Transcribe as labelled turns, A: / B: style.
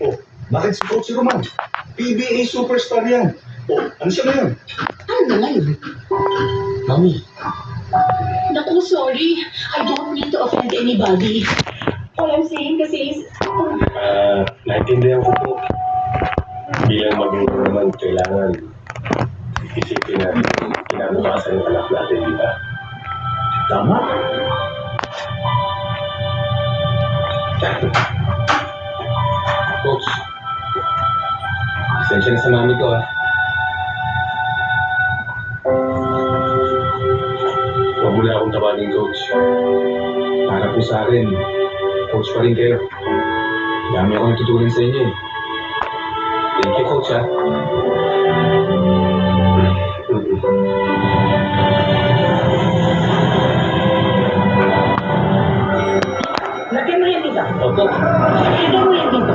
A: Oh, bakit si Coach Roman? PBA superstar yan. Oh, ano siya ngayon?
B: Ano na ngayon?
C: Mami,
B: Naku, sorry. I don't mean to offend anybody. All I'm saying kasi is,
C: naintindihan ko po. Bilang magulang naman, kailangan isipin natin kinabukasan ng anak natin, di ba?
A: Tama.
C: Coach, pasensya na sa mami ko, ah. Huwag mo na akong tawagin, Coach. Para po sa akin, Coach pa rin kayo. Dami akong natutunan sa inyo, eh. Thank you, Coach, ah.
B: lagyan mo yan dito.
C: Opo.
B: Lagyan mo yan dito.